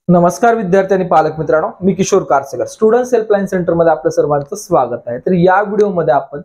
नमस्कार विद्यार्थी आणि पालक मित्रांनो, मी किशोर कारसेकर स्टुडंट्स हेल्पलाईन सेंटर मध्ये आपलं सर्वांचं स्वागत आहे। तर या व्हिडिओमध्ये आपण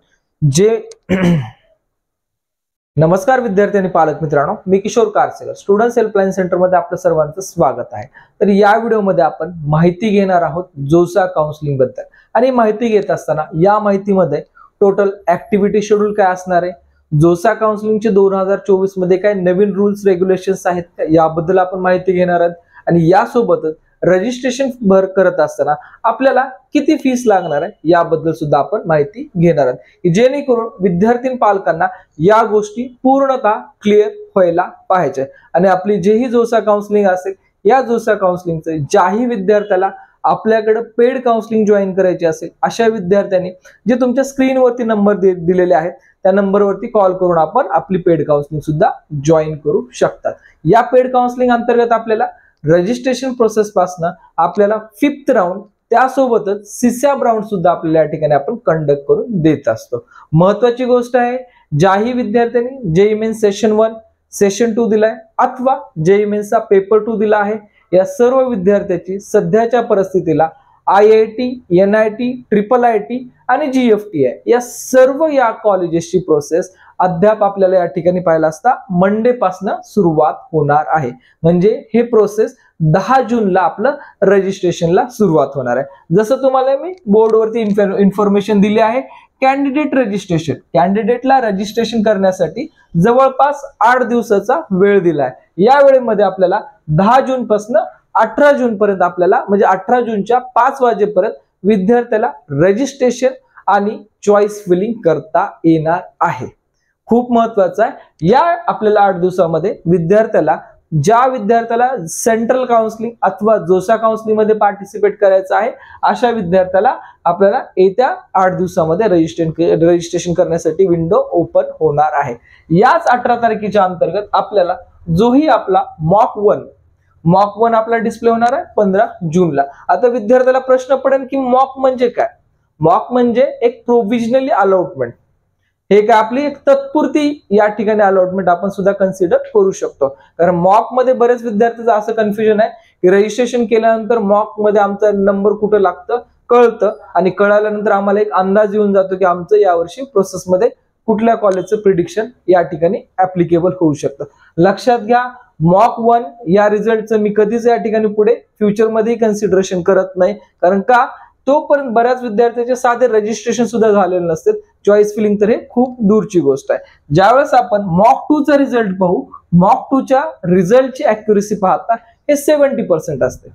नमस्कार विद्यार्थी आणि पालक मित्रांनो, मी किशोर कारसेकर स्टुडंट्स हेल्पलाईन सेंटर मध्ये आपलं सर्वांचं स्वागत आहे। तर या व्हिडिओमध्ये आपण माहिती घेणार आहोत जोसा काउन्सिलिंग बद्दल। आणि माहिती घेत असताना या माहितीमध्ये टोटल ऍक्टिव्हिटी शेड्यूल काय असणार आहे, जोसा काउन्सिलिंगचे 2024 मध्ये काय नवीन रूल्स रेग्युलेशन्स आहेत याबद्दल आपण माहिती घेणार आहोत। आणि यासोबतच रजिस्ट्रेशन करत असताना आपल्याला किती फीस लागणार आहे याबद्दल सुद्धा आपण माहिती घेणार आहोत, जेणेकरून विद्यार्थी पालकांना या गोष्टी पूर्णतः क्लिअर व्हायला पाहिजे। आणि आपली जेही जोसा काउन्सिलिंग असेल या जोसा काउन्सिलिंगचे ज्याही विद्यार्थ्याला आपल्याकडे पेड काउन्सिलिंग जॉईन करायची असेल अशा विद्यार्थ्यांनी जे तुमच्या स्क्रीनवरती नंबर दिलेले आहेत त्या नंबरवरती कॉल करून आपण आपली पेड काउन्सिलिंग सुद्धा जॉईन करू शकतात। या पेड काउन्सिलिंग अंतर्गत आपल्याला रजिस्ट्रेशन प्रोसेस पासून आपल्याला 5th राऊंड त्यासोबतच सीसॅप राऊंड सुद्धा आपल्याला या ठिकाणी आपण कंडक्ट करून देत असतो। महत्त्वाची गोष्ट आहे, ज्याही विद्यार्थ्यांनी जेईई मेन्स सेशन 1 सेशन 2 दिलाय अथवा जेईई मेन्सचा पेपर 2 दिला आहे या सर्व विद्यार्थ्यांची सध्याच्या परिस्थितीला IIT, NIT, IIIT आणि GFTI या सर्व कॉलेजेसची प्रोसेस अद्याप आपल्याला या ठिकाणी पाहायला असता मंडे पासून सुरुवात होणार आहे। म्हणजे हे प्रोसेस 10 जूनला आपलं रजिस्ट्रेशनला सुरुवात होणार आहे। जसं तुम्हाला मी बोर्डवरती इन्फॉर्मेशन दिली आहे, कॅन्डिडेटला रजिस्ट्रेशन करण्यासाठी जवळपास 8 दिवसाचा वेळ दिलाय। या वेळेमध्ये आपल्याला 10 जून पासून 18 जून पर्यंत आपल्याला म्हणजे 18 जूनच्या 5 वाजेपर्यंत विद्यार्थ्याला रजिस्ट्रेशन आणि चॉईस फिलिंग करता येणार आहे। खूप महत्वाचं आहे, या आपल्याला 8 दिवसामध्ये ज्या विद्यार्थ्याला सेंट्रल काउन्सिलिंग अथवा जोसा काउन्सिलिंग मध्ये पार्टिसिपेट करायचं आहे अशा विद्यार्थ्याला आपल्याला येत्या 8 दिवसामध्ये रजिस्ट्रेशन करण्यासाठी विंडो ओपन होणार आहे। याच 18 तारखेच्या अंतर्गत आपल्याला जोही आपला मॉक 1 आपला डिस्प्ले होणार आहे 15 जूनला। आता विद्यार्थ्याला प्रश्न पडेल की मॉक म्हणजे काय? मॉक म्हणजे एक प्रोव्हिजनली अलॉटमेंट, हे काय आपली एक तात्पुरती या ठिकाणी अलॉटमेंट आपण सुद्धा कन्सिडर करू शकतो। कारण मॉक मध्ये बरेच विद्यार्थ्यांचं असं कन्फ्युजन आहे की रजिस्ट्रेशन केल्यानंतर मॉक मध्ये आमचा नंबर कुठे लागतं कळतं आणि कळाल्यानंतर आम्हाला एक अंदाज येऊन जातो की आमचं यावर्षी प्रोसेसमध्ये कुठल्या कॉलेजचं प्रिडिक्शन या ठिकाणी ऍप्लिकेबल होऊ शकतं। लक्षात घ्या, मॉक 1 या रिझल्टचं मी कधीच या ठिकाणी पुढे फ्युचरमध्ये कन्सिडरेशन करत नाही, कारण का तोपर्यंत बऱ्याच विद्यार्थ्यांचे साधे रजिस्ट्रेशन सुद्धा झालेले नसते, चॉईस फिलिंग तर हे खूप दूरची गोष्ट आहे। ज्यावेळेस आपण मॉक 2 चा रिझल्ट पाहू, मॉक 2 च्या रिझल्टची अॅक्युरेसी पाहता हे 70% असते।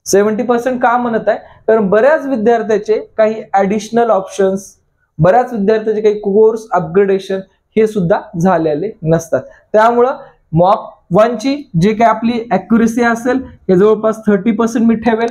70% का म्हणत आहे, कारण बऱ्याच विद्यार्थ्याचे काही ऍडिशनल ऑप्शन्स, बऱ्याच विद्यार्थ्याचे काही कोर्स अपग्रेडेशन हे सुद्धा झालेले नसतात। त्यामुळं मॉक 1 ची जे काही आपली अॅक्युरेसी असेल हे जवळपास 30% मी ठेवेल।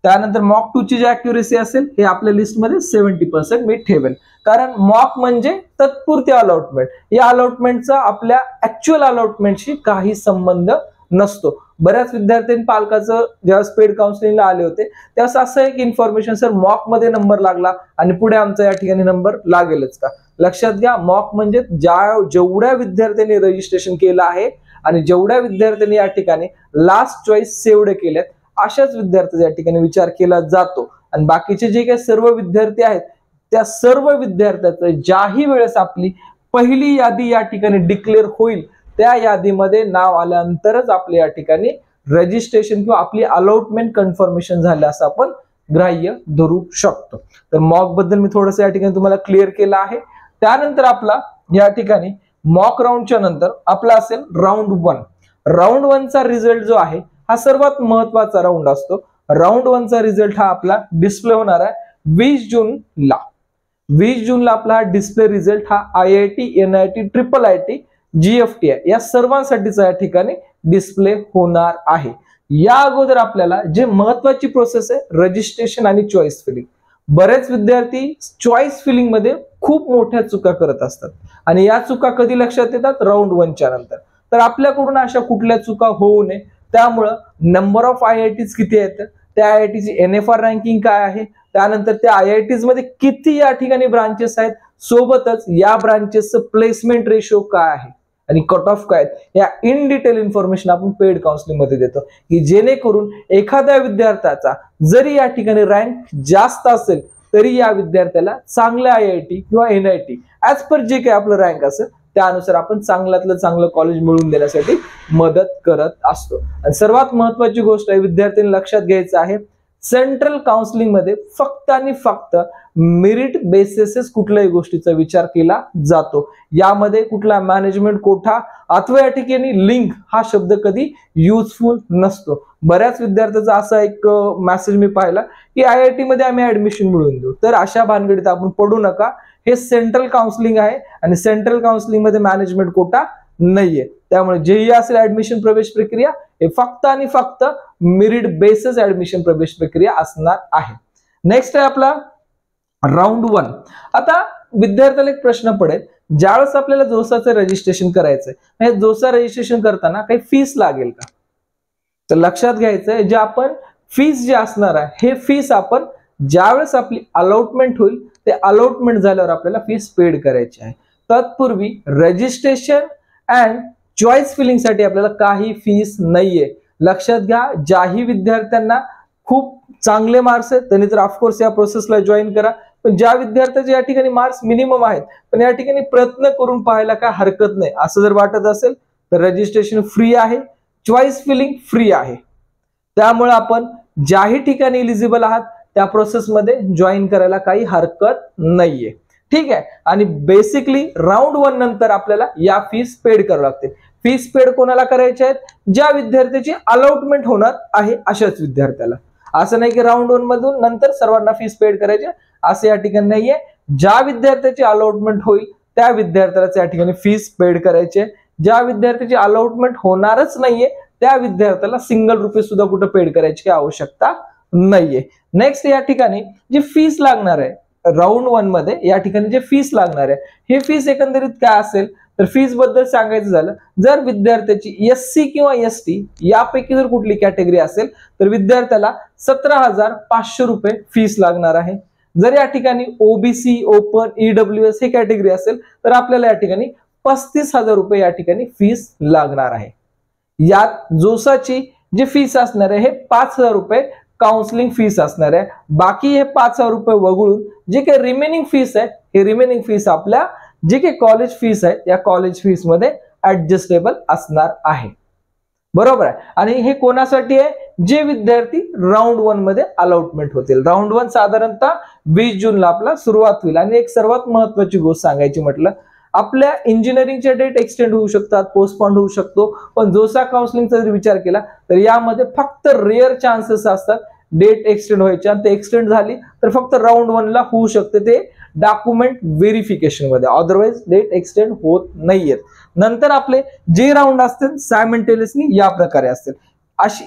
त्यानंतर मॉक 2 ची जी अॅक्युरेसी असेल हे आपल्या लिस्टमध्ये 70% मी ठेवेल, कारण मॉक म्हणजे तात्पुरती अलॉटमेंट, या अलॉटमेंटचा आपल्या ऍक्च्युअल अलॉटमेंटशी काही संबंध नसतो। बऱ्याच विद्यार्थ्यांनी पालकाचं जेव्हा पेड काउन्सिलिंगला आले होते त्यावेळेस असं एक इन्फॉर्मेशन, सर मॉक मध्ये नंबर लागला आणि पुढे आमचा या ठिकाणी नंबर लागेलच का? लक्षात घ्या, मॉक म्हणजे जेवढ्या विद्यार्थ्यांनी रजिस्ट्रेशन केलं आहे आणि जेवढ्या विद्यार्थ्यांनी या ठिकाणी लास्ट चॉईस सेव्ड केल्यात अशाच विद्यार्थ्यांचा या ठिकाणी विचार केला जातो। आणि बाकीचे जे काही सर्व विद्यार्थी आहेत त्या सर्व विद्यार्थ्यांचं ज्याही वेळेस आपली पहिली यादी या ठिकाणी डिक्लेअर होईल त्या यादीमध्ये नाव आल्यानंतरच आपल्या या ठिकाणी रजिस्ट्रेशन किंवा आपली अलॉटमेंट कन्फर्मेशन झालं असं आपण ग्राह्य धरू शकतो। तर मॉक बद्दल मी थोडंसं या ठिकाणी तुम्हाला क्लिअर केलं आहे। त्यानंतर आपला या ठिकाणी मॉक राऊंडच्या नंतर आपला असेल राऊंड 1। राऊंड 1 चा रिझल्ट जो आहे हा सर्वात महत्वाचा राऊंड असतो। राऊंड 1 चा रिझल्ट हा आपला डिस्प्ले होणार आहे 20 जूनला। 20 जूनला आपला डिस्प्ले रिझल्ट हा IIT, NIT, IIIT, GFTI या सर्वांसाठीचा या ठिकाणी डिस्प्ले होणार आहे। या अगोदर आपल्याला जे महत्वाची प्रोसेस आहे रजिस्ट्रेशन आणि चॉईस फिलिंग, बरेच विद्यार्थी चॉईस फिलिंग मध्ये खूप मोठ्या चुका करत असतात आणि या चुका कधी लक्षात येतात? राऊंड 1 च्या नंतर। तर आपल्याकडून अशा कुठल्या चुका होऊ नये त्यामुळं नंबर ऑफ IITs किती आहेत, त्या IITची NFR रँकिंग काय आहे, त्यानंतर त्या IITs मध्ये किती या ठिकाणी ब्रांचेस आहेत, सोबतच या ब्रांचेसचं प्लेसमेंट रेशो काय आहे आणि कट ऑफ काय आहेत या इन डिटेल इन्फॉर्मेशन आपण पेड काउन्सिलिंग मध्ये देतो, की जेणेकरून एखाद्या विद्यार्थ्याचा जरी या ठिकाणी रँक जास्त असेल तरी या विद्यार्थ्याला चांगल्या IIT किंवा NIT ऍज पर जे काही आपलं रँक असेल त्यानुसार आपण चांगल्यातलं चांगलं कॉलेज मिळवून देण्यासाठी मदत करत असतो. आणि सर्वात महत्वाची गोष्ट आहे विद्यार्थ्यांनी लक्षात घ्यायचं आहे, सेंट्रल काउन्सिलिंग मध्ये फक्त आणि फक्त मेरिट बेसिस कुठल्याही गोष्टीचा विचार केला जातो. यामध्ये कुठला मॅनेजमेंट कोठा अथवा या ठिकाणी लिंक हा शब्द कधी युजफुल नसतो. बऱ्याच विद्यार्थ्याचा असा एक मेसेज मी पाहिला की IIT मध्ये आम्ही ऍडमिशन मिळवून देऊ, तर अशा भानगडीत आपण पडू नका. हे सेंट्रल काउन्सिलिंग आहे आणि सेंट्रल काउन्सिलिंग मध्ये मॅनेजमेंट कोटा नाहीये. त्यामुळे जेही असेल ऍडमिशन प्रवेश प्रक्रिया हे फक्त आणि फक्त मेरिट बेसिस ऍडमिशन प्रवेश प्रक्रिया असणार आहे. नेक्स्ट आहे आपला राऊंड 1. आता विद्यार्थ्याला एक प्रश्न पडेल, ज्यावेळेस आपल्याला जोसाचं रजिस्ट्रेशन करायचंय, हे जोसा रजिस्ट्रेशन करताना काही फीस लागेल का? तर लक्षात घ्यायचंय, जे आपण फीस जे असणार आहे हे फीस आपण ज्यावेळेस आपली अलॉटमेंट होईल ते अलॉटमेंट झाल्यावर आपल्याला फीस पेड करायची आहे. तत्पूर्वी रजिस्ट्रेशन अँड चॉईस फिलिंग साठी आपल्याला काही फीस नाहीये. लक्षात घ्या, ज्याही विद्यार्थ्यांना खूप चांगले मार्क्स आहेत त्यांनी तर ऑफकोर्स या प्रोसेसला जॉईन करा, पण ज्या विद्यार्थ्याचे या ठिकाणी मार्क्स मिनिमम आहेत पण या ठिकाणी प्रयत्न करून पाहायला काय हरकत नाही असं जर वाटत असेल तर रजिस्ट्रेशन फ्री आहे, चॉईस फिलिंग फ्री आहे. त्यामुळे आपण ज्याही ठिकाणी एलिजिबल आहात त्या प्रोसेसमध्ये जॉईन करायला काही हरकत नाहीये. ठीक आहे. आणि बेसिकली राऊंड 1 नंतर आपल्याला या फीस पेड करावं लागते. फीस पेड कोणाला करायच्या आहेत? ज्या विद्यार्थ्याची अलॉटमेंट होणार आहे अशाच विद्यार्थ्याला. असं नाही की राऊंड 1 मधून नंतर सर्वांना फीस पेड करायचे असं या ठिकाणी नाहीये. ज्या विद्यार्थ्याची अलॉटमेंट होईल त्या विद्यार्थ्याला या ठिकाणी फीस पेड करायचे. ज्या विद्यार्थ्याची अलॉटमेंट होणारच नाहीये त्या विद्यार्थ्याला सिंगल रुपये सुद्धा कुठं पेड करायची आवश्यकता नाहीये. नेक्स्ट या ठिकाणी जी फीस लागणार आहे राऊंड 1 मध्ये, या ठिकाणी जे फीस लागणार आहे हे फीस एकंदरीत काय असेल तर फीस बद्दल सांगायचं झालं, जर विद्यार्थ्याची SC किंवा ST यापैकी जर कुठली कॅटेगरी असेल तर विद्यार्थ्याला 17,500 रुपये फीस लागणार आहे. जर या ठिकाणी OBC, ओपन, EWS हे कॅटेगरी असेल तर आपल्याला या ठिकाणी 35,000 रुपये या ठिकाणी फीस लागणार आहे. यात जोसाची जी फीस असणार आहे हे 5,000 रुपये काउन्सिलिंग फीस असणार आहे. बाकी हे 5,000 रुपये वगळून जे काही रिमेनिंग फीस आहे हे रिमेनिंग फीस आपल्या जे काही कॉलेज फीस आहे या कॉलेज फीस मध्ये ऍडजस्टेबल असणार आहे. बरोबर आहे. आणि हे कोणासाठी आहे? जे विद्यार्थी राऊंड 1 मध्ये अलॉटमेंट होतील. राऊंड 1 साधारणतः 20 जूनला आपला सुरुवात होईल. आणि एक सर्वात महत्वाची गोष्ट सांगायची म्हटलं, आपल्या इंजिनिअरिंगचे डेट एक्सटेंड होऊ शकतात, पोस्टपोन होऊ शकतो, पण जोसा काउन्सिलिंगचा जर विचार केला तर यामध्ये फक्त रेअर चान्सेस असतात डेट एक्सटेंड व्हायचे. आणि ते एक्सटेंड झाली तर फक्त राऊंड 1 ला होऊ शकते ते डॉक्युमेंट व्हेरिफिकेशन मध्ये, अदरवाइज डेट एक्सटेंड होत नाहीयेत. नंतर आपले जे राऊंड असतील सायमल्टेनियसली या प्रकारे असतील.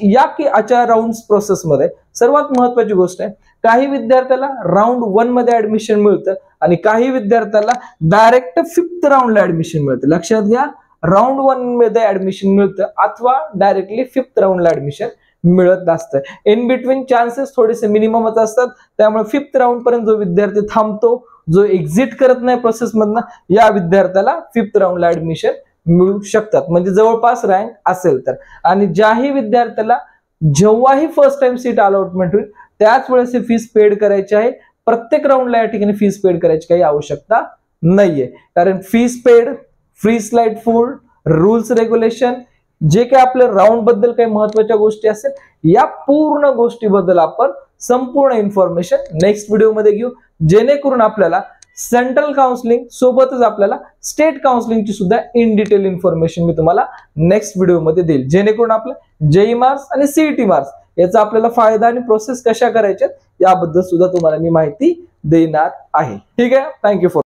या की अशा राऊंड प्रोसेस मध्ये सर्वात महत्वाची गोष्ट आहे, काही विद्यार्थ्याला राऊंड 1 मध्ये ऍडमिशन मिळतं आणि काही विद्यार्थ्याला डायरेक्ट 5th राऊंडला ऍडमिशन मिळतं. लक्षात घ्या, राऊंड 1 मध्ये ऍडमिशन मिळतं अथवा डायरेक्टली 5th राऊंडला ऍडमिशन मिळत असतं. इन बिटवीन चान्सेस थोडेसे मिनिममच असतात. त्यामुळे 5th राऊंड पर्यंत जो विद्यार्थी थांबतो, जो एक्झिट करत नाही प्रोसेस मधनं, या विद्यार्थ्याला 5th राऊंडला ऍडमिशन मिळू शकतात, म्हणजे जवळपास रँक असेल तर. आणि ज्याही विद्यार्थ्याला जेव्हाही फर्स्ट टाइम सीट अलॉटमेंट होईल त्याच वेळेस फीस पेड करायची आहे. प्रत्येक राऊंडला या ठिकाणी फीस पेड करायची काही आवश्यकता नाहीये, कारण फीस पेड, फ्री स्लाइड फुल, रूल्स रेग्युलेशन, जे काही आपल्या राऊंड बद्दल काही महत्वाच्या गोष्टी असेल या पूर्ण गोष्टीबद्दल आपण संपूर्ण इन्फॉर्मेशन नेक्स्ट व्हिडिओमध्ये घेऊ, जेणेकरून आपल्याला सेंट्रल काउन्सिलिंग सोबतच आपल्याला स्टेट काउन्सिलिंगची सुद्धा इन डिटेल इन्फॉर्मेशन मी तुम्हाला नेक्स्ट व्हिडिओमध्ये देईल, जेणेकरून आपलं JEE मार्क्स आणि CET मार्क्स याचा आपल्याला फायदा आणि प्रोसेस कशा करायच्या याबद्दल सुद्धा तुम्हाला मी माहिती देणार आहे. ठीक आहे. Thank you for